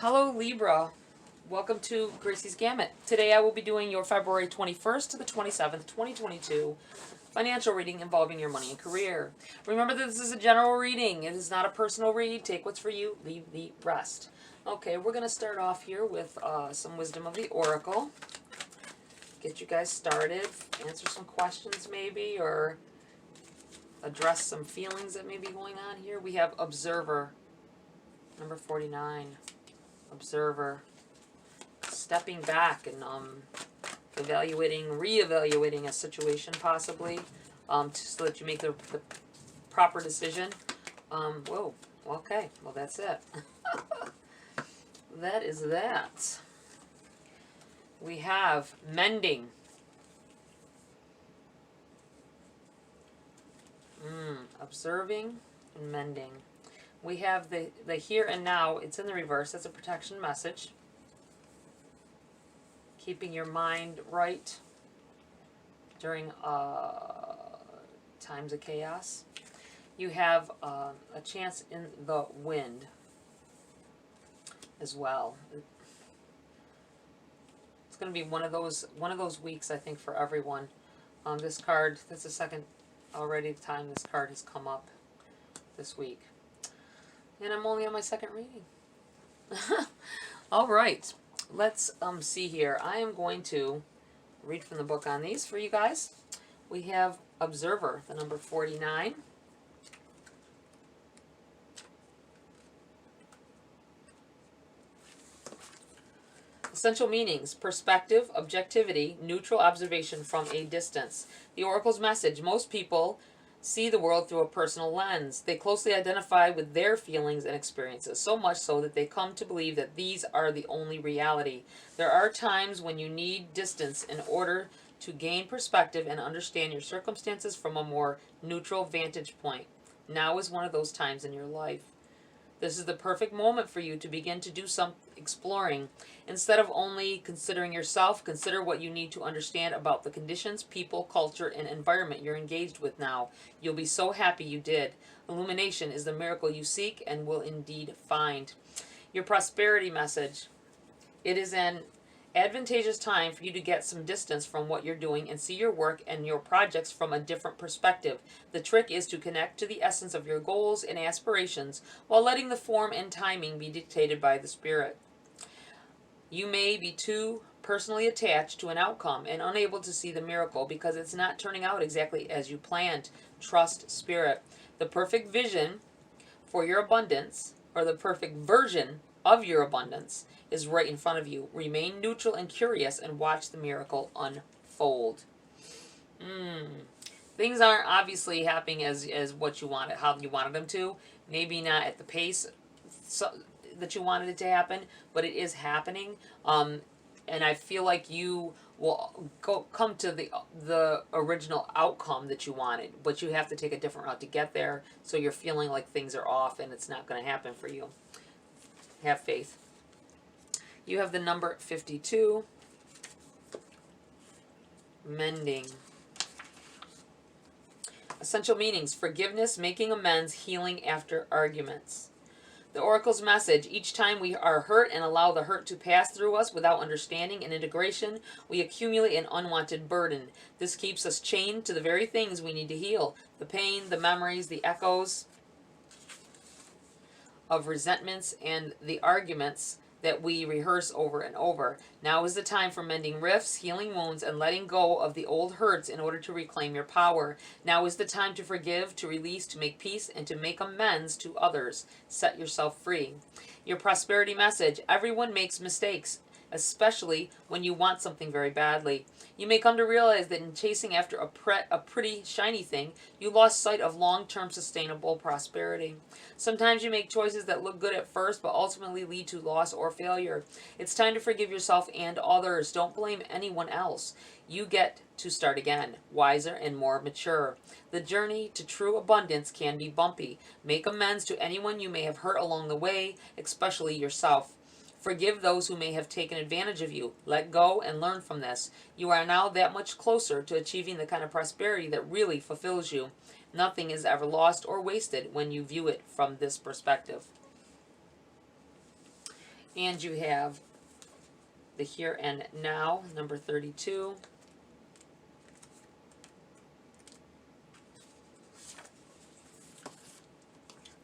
Hello Libra, welcome to Gracie's Gamut. Today I will be doing your February 21st to the 27th, 2022 financial reading involving your money and career. Remember that this is a general reading. It is not a personal read. Take what's for you, leave the rest. Okay, we're going to start off here with some wisdom of the Oracle. Get you guys started, answer some questions maybe, or address some feelings that may be going on here. We have Observer, number 49. Observer, stepping back and reevaluating a situation possibly, so that you make the proper decision. Whoa, okay, well that's it. That is that. We have mending. Observing and mending. We have the here and now. It's in the reverse. That's a protection message. Keeping your mind right during times of chaos. You have a chance in the wind as well. It's going to be one of those weeks, I think, for everyone. This card, that's the second already time this card has come up this week. And I'm only on my second reading. All right, let's see here. I am going to read from the book on these for you guys. We have Observer, the number 49. Essential meanings: perspective, objectivity, neutral observation from a distance. The Oracle's message: most people see the world through a personal lens. They closely identify with their feelings and experiences, so much so that they come to believe that these are the only reality. There are times when you need distance in order to gain perspective and understand your circumstances from a more neutral vantage point. Now is one of those times in your life. This is the perfect moment for you to begin to do some exploring. Instead of only considering yourself, consider what you need to understand about the conditions, people, culture, and environment you're engaged with now. You'll be so happy you did. Illumination is the miracle you seek and will indeed find. Your prosperity message: it is an advantageous time for you to get some distance from what you're doing and see your work and your projects from a different perspective. The trick is to connect to the essence of your goals and aspirations while letting the form and timing be dictated by the Spirit. You may be too personally attached to an outcome and unable to see the miracle because it's not turning out exactly as you planned. Trust Spirit. The perfect vision for your abundance, or the perfect version of your abundance, is right in front of you. Remain neutral and curious and watch the miracle unfold. Things aren't obviously happening as what you wanted, how you wanted them to. Maybe not at the pace that you wanted it to happen, but it is happening. And I feel like you will come to the original outcome that you wanted, but you have to take a different route to get there. So you're feeling like things are off and it's not going to happen for you. Have faith. You have the number 52. Mending. Essential meanings: forgiveness, making amends, healing after arguments. The Oracle's message: each time we are hurt and allow the hurt to pass through us without understanding and integration, we accumulate an unwanted burden. This keeps us chained to the very things we need to heal: the pain, the memories, the echoes of resentments, and the arguments that we rehearse over and over. Now is the time for mending rifts, healing wounds, and letting go of the old hurts in order to reclaim your power. Now is the time to forgive, to release, to make peace, and to make amends to others. Set yourself free. Your prosperity message: everyone makes mistakes, especially when you want something very badly. You may come to realize that in chasing after a pretty, shiny thing, you lost sight of long-term sustainable prosperity. Sometimes you make choices that look good at first, but ultimately lead to loss or failure. It's time to forgive yourself and others. Don't blame anyone else. You get to start again, wiser and more mature. The journey to true abundance can be bumpy. Make amends to anyone you may have hurt along the way, especially yourself. Forgive those who may have taken advantage of you. Let go and learn from this. You are now that much closer to achieving the kind of prosperity that really fulfills you. Nothing is ever lost or wasted when you view it from this perspective. And you have the here and now, number 32.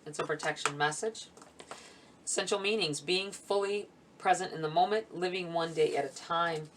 It's a protection message. Essential meanings: being fully present in the moment, living one day at a time.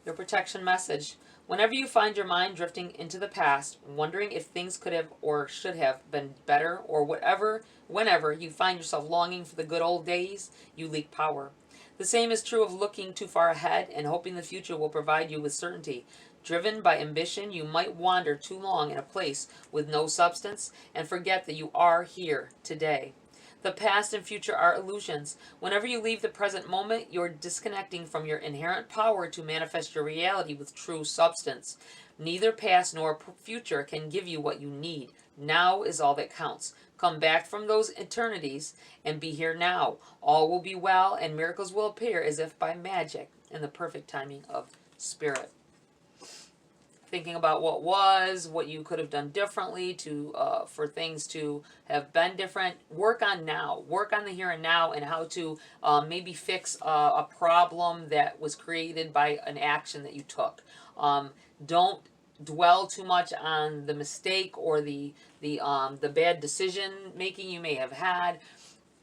Your protection message: whenever you find your mind drifting into the past, wondering if things could have or should have been better, or whenever you find yourself longing for the good old days, you leak power. The same is true of looking too far ahead and hoping the future will provide you with certainty. Driven by ambition, you might wander too long in a place with no substance and forget that you are here today. The past and future are illusions. Whenever you leave the present moment, you're disconnecting from your inherent power to manifest your reality with true substance. Neither past nor future can give you what you need. Now is all that counts. Come back from those eternities and be here now. All will be well and miracles will appear as if by magic in the perfect timing of spirit. Thinking about what was, what you could have done differently for things to have been different. Work on now. Work on the here and now and how to maybe fix a problem that was created by an action that you took. Don't dwell too much on the mistake or the bad decision making you may have had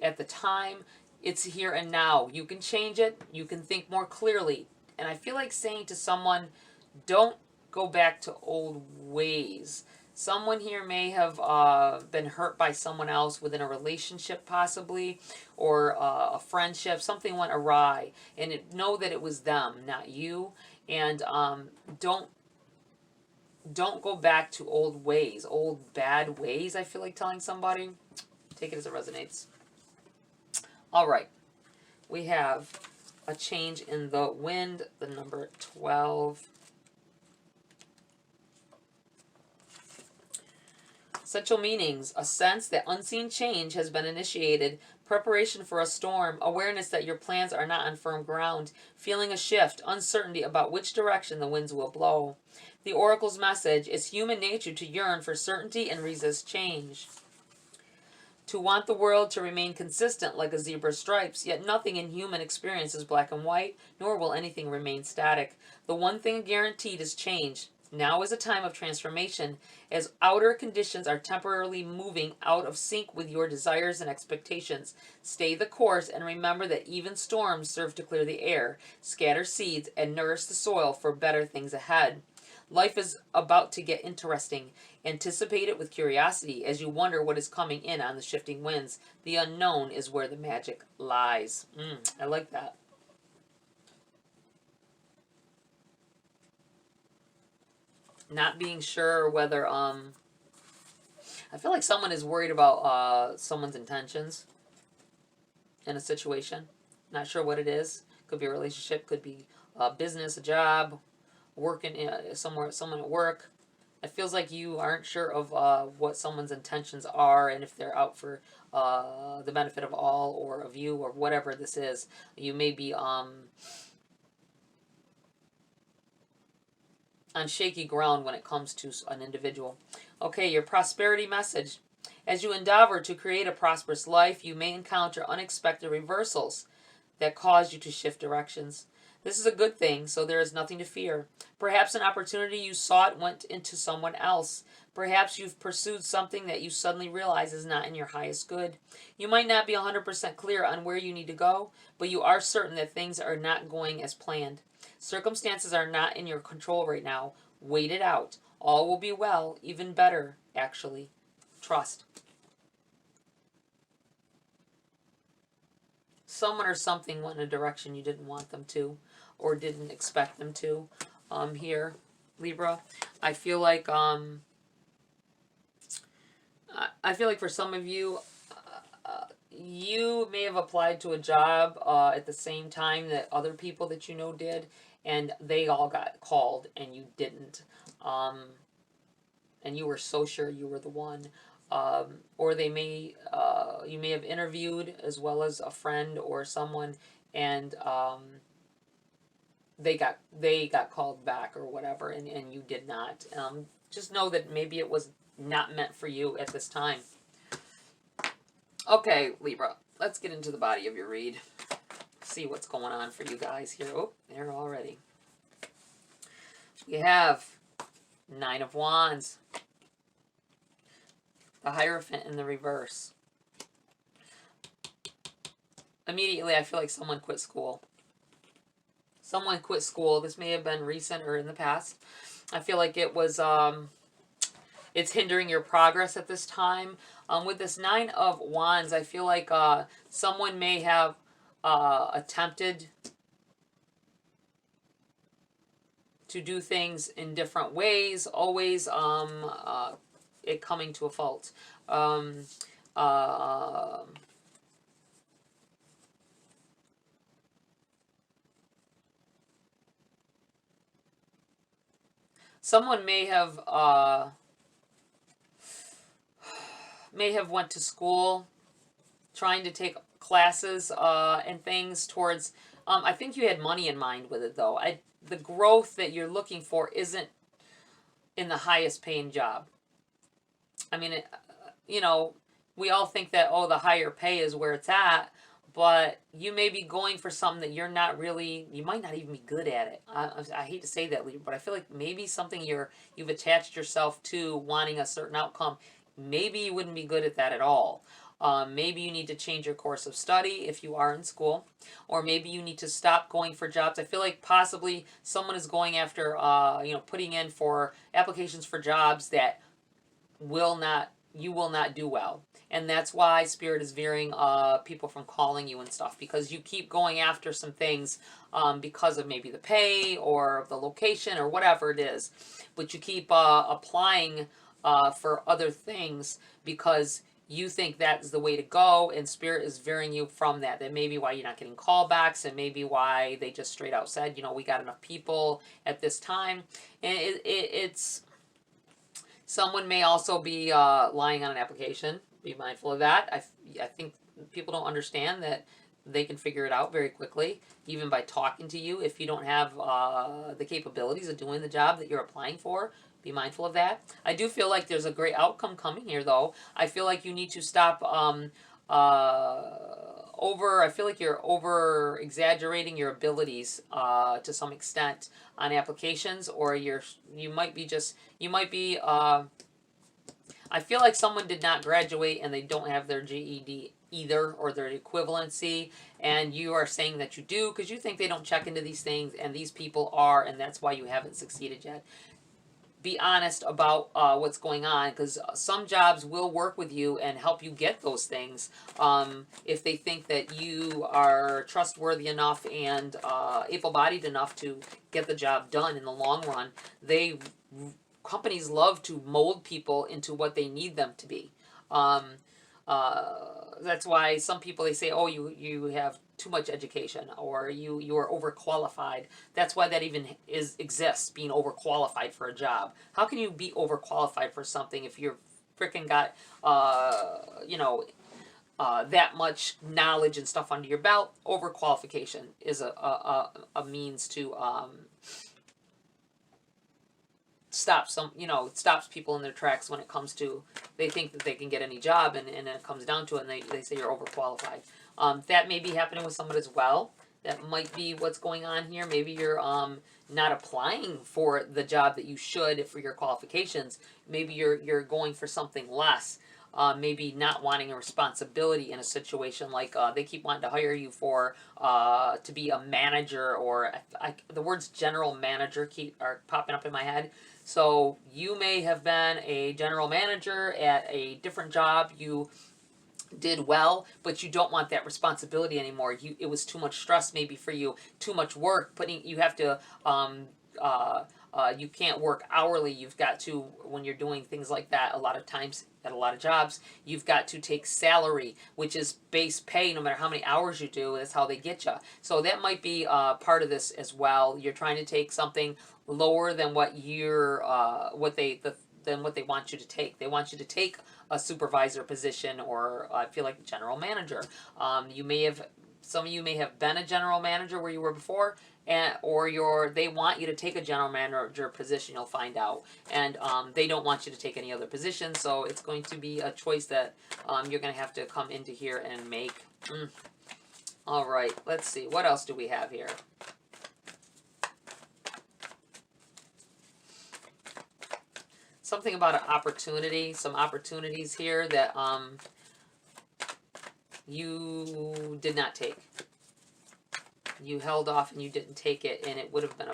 at the time. It's here and now. You can change it. You can think more clearly. And I feel like saying to someone, don't go back to old ways. Someone here may have been hurt by someone else within a relationship possibly, or a friendship. Something went awry, and know that it was them, not you. And don't go back to old ways, old bad ways. I feel like telling somebody. Take it as it resonates. All right, we have a change in the wind, the number 12. Essential meanings: a sense that unseen change has been initiated, preparation for a storm, awareness that your plans are not on firm ground, feeling a shift, uncertainty about which direction the winds will blow. The oracle's message: it's human nature to yearn for certainty and resist change. To want the world to remain consistent like a zebra's stripes, yet nothing in human experience is black and white, nor will anything remain static. The one thing guaranteed is change. Now is a time of transformation, as outer conditions are temporarily moving out of sync with your desires and expectations. Stay the course and remember that even storms serve to clear the air, scatter seeds, and nourish the soil for better things ahead. Life is about to get interesting. Anticipate it with curiosity as you wonder what is coming in on the shifting winds. The unknown is where the magic lies. I like that. Not being sure whether I feel like someone is worried about someone's intentions in a situation. Not sure what it is. Could be a relationship, could be a business, a job, working somewhere, someone at work. It feels like you aren't sure of what someone's intentions are, and if they're out for the benefit of all or of you or whatever this is. You may be on shaky ground when it comes to an individual. Okay, your prosperity message. As you endeavor to create a prosperous life, you may encounter unexpected reversals that cause you to shift directions. This is a good thing, so there is nothing to fear. Perhaps an opportunity you sought went into someone else. Perhaps you've pursued something that you suddenly realize is not in your highest good. You might not be 100% clear on where you need to go, but you are certain that things are not going as planned. Circumstances are not in your control right now. Wait it out. All will be well, even better, actually. Trust. Someone or something went in a direction you didn't want them to, or didn't expect them to. Here, Libra, I feel like for some of you, you may have applied to a job at the same time that other people that you know did, and they all got called and you didn't. And you were so sure you were the one. Or you may have interviewed as well as a friend or someone, and they got called back or whatever, and you did not. Just know that maybe it was not meant for you at this time. Okay, Libra. let's get into the body of your read. See what's going on for you guys here. Oh, there already. We have 9 of Wands. The Hierophant in the reverse. Immediately, I feel like someone quit school. Someone quit school. This may have been recent or in the past. I feel like it was, it's hindering your progress at this time. With this 9 of Wands, I feel like someone may have attempted to do things in different ways, always it coming to a fault. Someone may have went to school trying to take classes and things towards, I think you had money in mind with it though. The growth that you're looking for isn't in the highest paying job. I mean, you know, we all think that, oh, the higher pay is where it's at, but you may be going for something that you're not really, you might not even be good at it. I hate to say that, Libra, but I feel like maybe something you've attached yourself to wanting a certain outcome. Maybe you wouldn't be good at that at all. Maybe you need to change your course of study if you are in school, or maybe you need to stop going for jobs. I feel like possibly someone is going after, putting in for applications for jobs that you will not do well. And that's why Spirit is veering people from calling you and stuff, because you keep going after some things because of maybe the pay or the location or whatever it is. But you keep applying for other things because you think that's the way to go, and Spirit is veering you from that. That may be why you're not getting callbacks, and maybe why they just straight out said, we got enough people at this time. And it's someone may also be lying on an application. Be mindful of that. I think people don't understand that they can figure it out very quickly, even by talking to you. If you don't have the capabilities of doing the job that you're applying for, be mindful of that. I do feel like there's a great outcome coming here, though. I feel like you need to stop I feel like you're over exaggerating your abilities to some extent on applications, or you might be I feel like someone did not graduate and they don't have their GED either, or their equivalency, and you are saying that you do because you think they don't check into these things, and these people are, and that's why you haven't succeeded yet. Be honest about what's going on, because some jobs will work with you and help you get those things if they think that you are trustworthy enough and able-bodied enough to get the job done in the long run. Companies love to mold people into what they need them to be. That's why some people, they say, oh, you have too much education, or you are overqualified. That's why that even exists, being overqualified for a job. How can you be overqualified for something if you're freaking got that much knowledge and stuff under your belt? Overqualification is a means to stops people in their tracks when it comes to, they think that they can get any job, and it comes down to it, and they say you're overqualified. That may be happening with someone as well. That might be what's going on here. Maybe you're not applying for the job that you should for your qualifications. Maybe you're going for something less. Maybe not wanting a responsibility in a situation like they keep wanting to hire you for to be a manager, or the words general manager are popping up in my head. So you may have been a general manager at a different job. You did well, but you don't want that responsibility anymore. It was too much stress maybe for you, too much work. You have to you can't work hourly. You've got to, when you're doing things like that, a lot of times at a lot of jobs, you've got to take salary, which is base pay. No matter how many hours you do, that's how they get you. So that might be part of this as well. You're trying to take something lower than what than what they want you to take. They want you to take a supervisor position, or I feel like general manager. Some of you may have been a general manager where you were before, or they want you to take a general manager position. You'll find out, and they don't want you to take any other position. So it's going to be a choice that you're going to have to come into here and make. All right, let's see. What else do we have here? Something about an opportunity, some opportunities here that you did not take. You held off and you didn't take it, and it would have been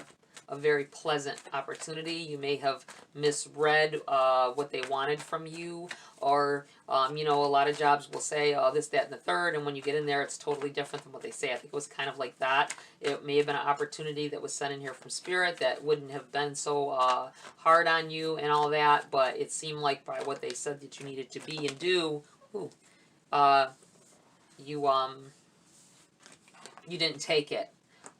a very pleasant opportunity. You may have misread what they wanted from you, or you know, a lot of jobs will say, oh, this, that, and the third, and when you get in there, it's totally different than what they say. I think it was kind of like that. It may have been an opportunity that was sent in here from Spirit that wouldn't have been so hard on you and all that, but it seemed like by what they said that you needed to be and do, you didn't take it.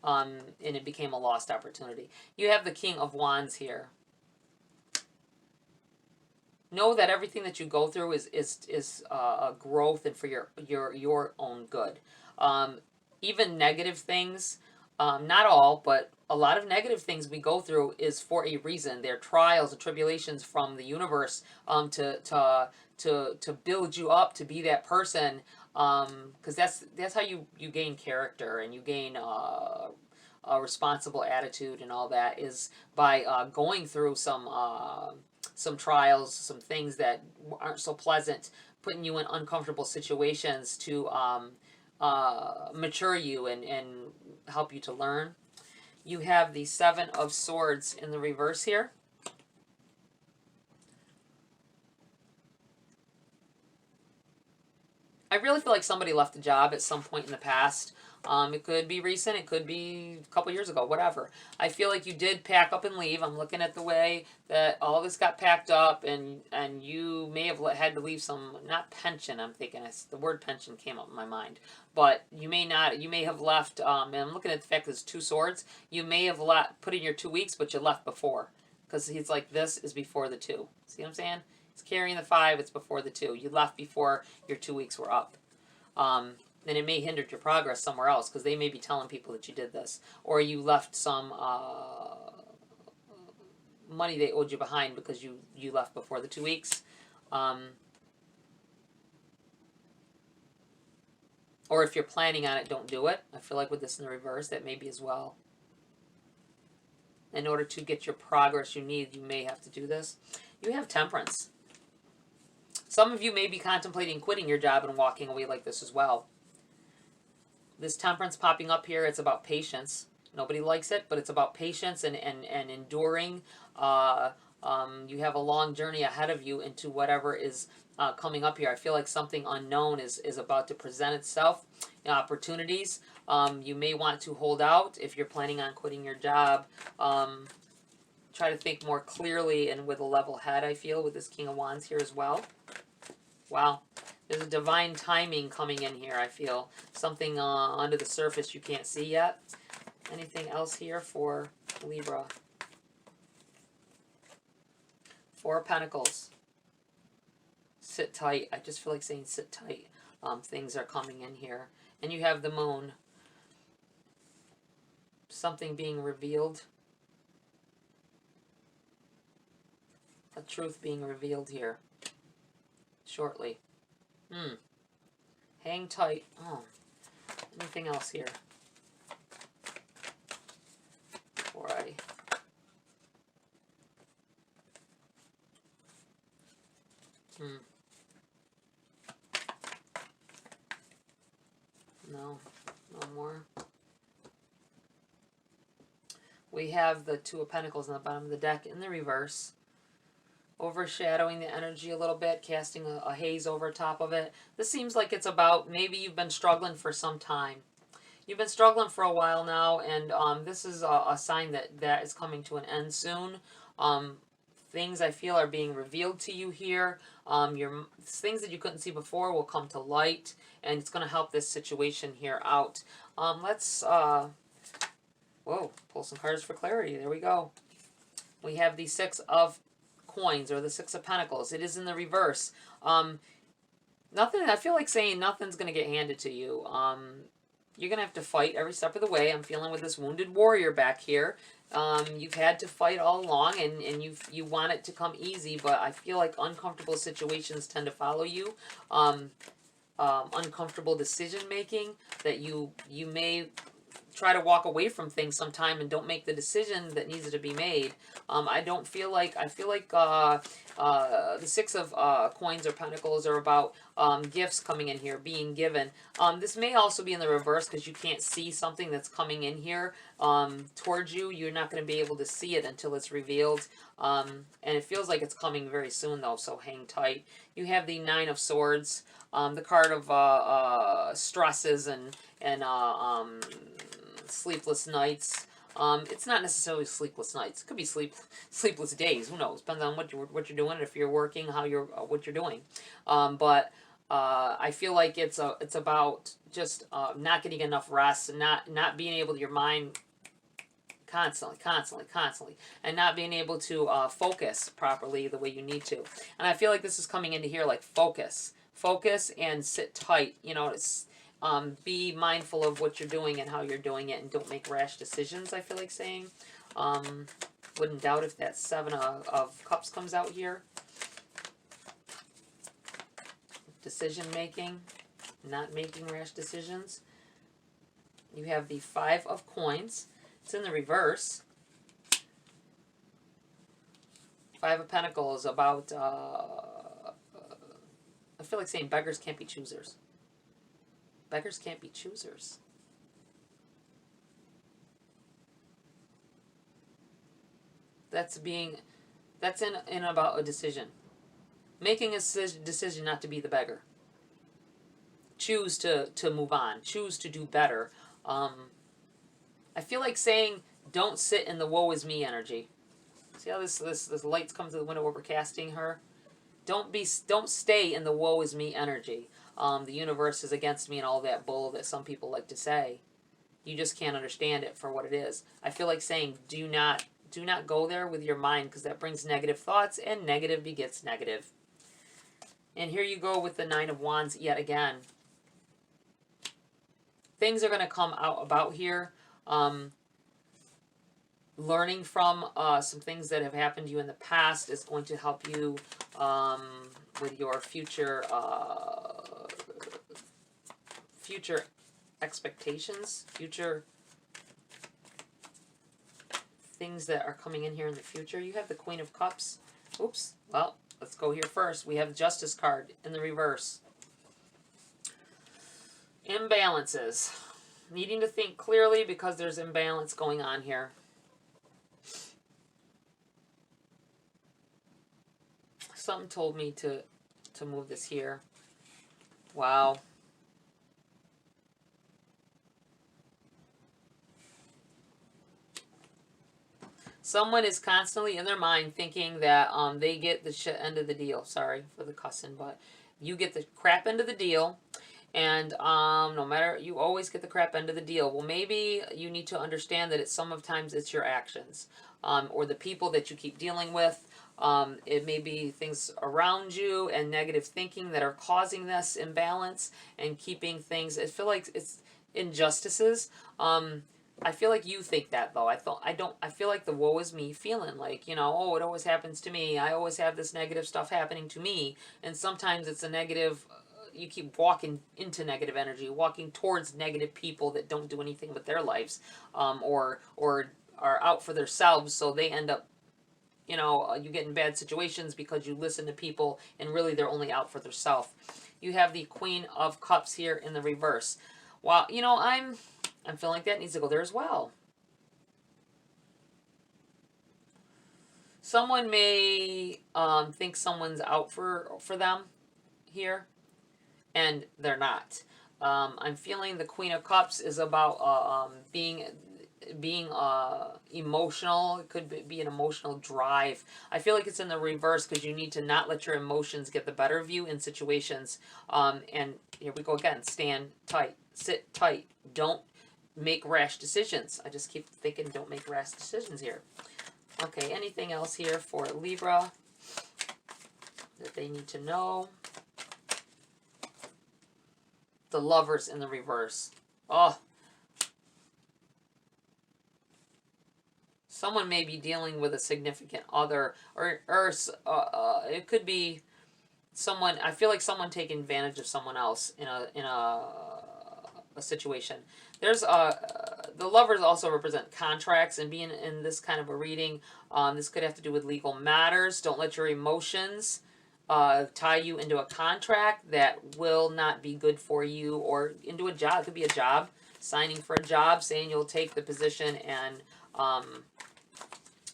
And it became a lost opportunity. You have the King of Wands here. Know that everything that you go through is a growth and for your own good. Even negative things, not all, but a lot of negative things we go through is for a reason. They're trials and tribulations from the universe to build you up to be that person. Because that's how you gain character and you gain a responsible attitude and all that, is by going through some trials, some things that aren't so pleasant, putting you in uncomfortable situations to mature you and help you to learn. You have the Seven of Swords in the reverse here. I really feel like somebody left the job at some point in the past. It could be recent, it could be a couple years ago, whatever. I feel like you did pack up and leave. I'm looking at the way that all this got packed up, and you may have had to leave some, not pension, I'm thinking, the word pension came up in my mind. But you may not, you may have left, and I'm looking at the fact that it's 2 swords, you may have put in your 2 weeks, but you left before. Because he's like, this is before the 2. See what I'm saying? It's carrying the 5, it's before the 2. You left before your 2 weeks were up. Then it may hinder your progress somewhere else, because they may be telling people that you did this. Or you left some money they owed you behind because you left before the 2 weeks. Or if you're planning on it, don't do it. I feel like with this in the reverse, that may be as well. In order to get your progress you need, you may have to do this. You have Temperance. Some of you may be contemplating quitting your job and walking away like this as well. This Temperance popping up here, it's about patience. Nobody likes it, but it's about patience and enduring. You have a long journey ahead of you into whatever is coming up here. I feel like something unknown is about to present itself. Opportunities. You may want to hold out if you're planning on quitting your job. Try to think more clearly and with a level head, I feel, with this King of Wands here as well. Wow. There's a divine timing coming in here, I feel. Something under the surface you can't see yet. Anything else here for Libra? 4 of Pentacles. Sit tight. I just feel like saying sit tight. Things are coming in here. And you have the Moon. Something being revealed. A truth being revealed here. Shortly. Hang tight. Oh. Anything else here? Before I... No. No more. We have the 2 of Pentacles on the bottom of the deck in the reverse. Overshadowing the energy a little bit, casting a haze over top of it. This seems like it's about, maybe you've been struggling for some time. You've been struggling for a while now, and this is a sign that is coming to an end soon. Things I feel are being revealed to you here. Things that you couldn't see before will come to light, and it's going to help this situation here out. Let's, whoa, pull some cards for clarity. There we go. We have the 6 of Coins, or the 6 of Pentacles. It is in the reverse. Nothing, I feel like saying nothing's going to get handed to you. You're going to have to fight every step of the way. I'm feeling with this wounded warrior back here. You've had to fight all along, and you want it to come easy, but I feel like uncomfortable situations tend to follow you. uncomfortable decision making, that you may try to walk away from things sometime and don't make the decision that needs to be made. I feel like the Six of Coins or Pentacles are about gifts coming in here, being given. This may also be in the reverse because you can't see something that's coming in here towards you. You're not going to be able to see it until it's revealed. And it feels like it's coming very soon though, so hang tight. You have the Nine of Swords, the card of stresses and sleepless nights. It's not necessarily sleepless nights. It could be sleepless days. Who knows? Depends on what you're doing. If you're working, what you're doing. But I feel like it's about just not getting enough rest, and not being able to, your mind constantly, and not being able to focus properly the way you need to. And I feel like this is coming into here like focus and sit tight. You know, it's be mindful of what you're doing and how you're doing it, and don't make rash decisions, I feel like saying. Wouldn't doubt if that Seven of Cups comes out here. Decision making, not making rash decisions. You have the Five of Coins. It's in the reverse. Five of Pentacles about, I feel like saying beggars can't be choosers. Beggars can't be choosers. That's in about a decision. Making a decision not to be the beggar. Choose to move on. Choose to do better. I feel like saying don't sit in the woe is me energy. See how this light's come to the window overcasting her? Don't stay in the woe is me energy. The universe is against me and all that bull that some people like to say. You just can't understand it for what it is. I feel like saying do not go there with your mind, because that brings negative thoughts, and negative begets negative. And here you go with the Nine of Wands yet again. Things are going to come out about here. Learning from some things that have happened to you in the past is going to help you with your future expectations, future things that are coming in here in the future. You have the Queen of Cups. Oops. Well, let's go here first. We have the Justice card in the reverse. Imbalances. Needing to think clearly because there's imbalance going on here. Something told me to move this here. Wow. Someone is constantly in their mind thinking that they get the shit end of the deal. Sorry for the cussing, but you get the crap end of the deal. And no matter, you always get the crap end of the deal. Well, maybe you need to understand that sometimes it's your actions or the people that you keep dealing with. It may be things around you and negative thinking that are causing this imbalance and keeping things. I feel like it's injustices. I feel like you think that though. I feel like the woe is me feeling like, you know, oh, it always happens to me. I always have this negative stuff happening to me. And sometimes it's a negative, you keep walking into negative energy, walking towards negative people that don't do anything with their lives, or are out for themselves. So they end up, you know, you get in bad situations because you listen to people and really they're only out for themselves. You have the Queen of Cups here in the reverse. Wow, you know, I'm feeling like that needs to go there as well. Someone may think someone's out for them here, and they're not. I'm feeling the Queen of Cups is about being emotional. It could be an emotional drive. I feel like it's in the reverse because you need to not let your emotions get the better of you in situations. And here we go again. Stand tight. Sit tight. Don't make rash decisions. I just keep thinking don't make rash decisions here. Okay, anything else here for Libra that they need to know? The Lovers in the reverse. Oh. Someone may be dealing with a significant other, or it could be someone, I feel like someone taking advantage of someone else in a situation. There's the lovers also represent contracts, and being in this kind of a reading, this could have to do with legal matters. Don't let your emotions tie you into a contract that will not be good for you, or into a job. It could be a job, signing for a job, saying you'll take the position, and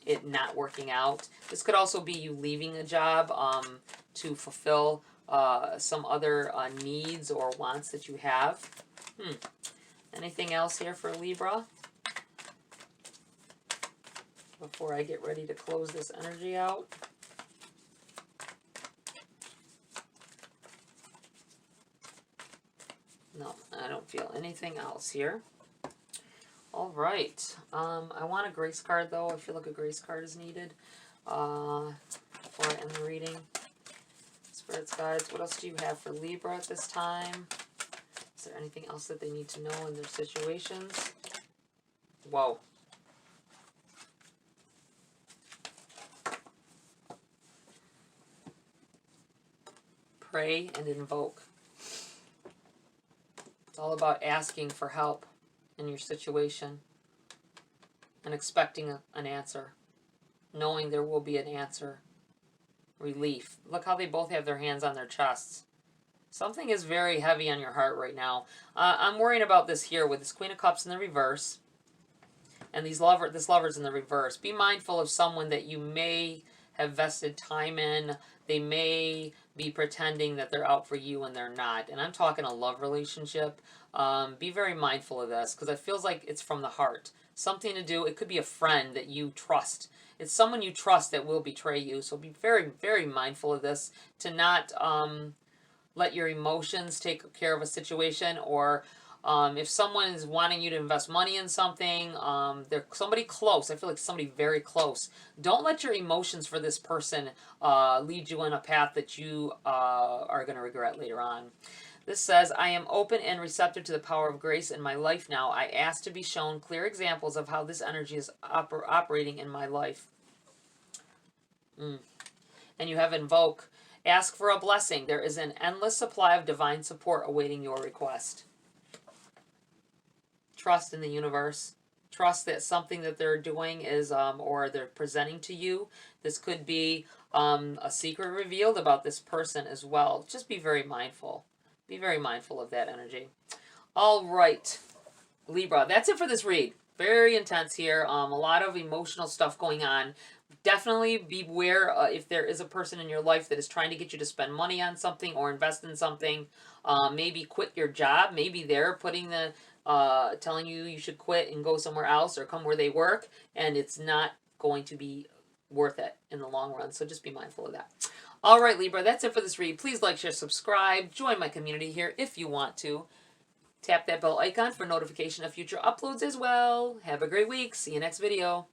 it not working out. This could also be you leaving a job to fulfill some other needs or wants that you have. Anything else here for Libra before I get ready to close this energy out? No, I don't feel anything else here. All right. I want a grace card, though. I feel like a grace card is needed before I end the reading. Spirits, guides, what else do you have for Libra at this time? Is there anything else that they need to know in their situations? Whoa. Pray and invoke. It's all about asking for help in your situation and expecting an answer, knowing there will be an answer. Relief. Look how they both have their hands on their chests. Something is very heavy on your heart right now. I'm worrying about this here with this Queen of Cups in the reverse and this lover's in the reverse. Be mindful of someone that you may have vested time in. They may be pretending that they're out for you and they're not. And I'm talking a love relationship. Be very mindful of this, because it feels like it's from the heart. Something to do, it could be a friend that you trust. It's someone you trust that will betray you. So be very, very mindful of this, to not let your emotions take care of a situation, or if someone is wanting you to invest money in something, they're somebody close. I feel like somebody very close. Don't let your emotions for this person lead you on a path that you are going to regret later on. This says, I am open and receptive to the power of grace in my life now. I ask to be shown clear examples of how this energy is operating in my life. And you have invoke. Ask for a blessing. There is an endless supply of divine support awaiting your request. Trust in the universe. Trust that something that they're doing is, or they're presenting to you. This could be a secret revealed about this person as well. Just be very mindful. Be very mindful of that energy. All right, Libra. That's it for this read. Very intense here. A lot of emotional stuff going on. Definitely beware if there is a person in your life that is trying to get you to spend money on something or invest in something. Maybe quit your job. Maybe they're putting the telling you should quit and go somewhere else or come where they work, and it's not going to be worth it in the long run. So just be mindful of that. All right, Libra, that's it for this read. Please like, share, subscribe. Join my community here if you want to. Tap that bell icon for notification of future uploads as well. Have a great week. See you next video.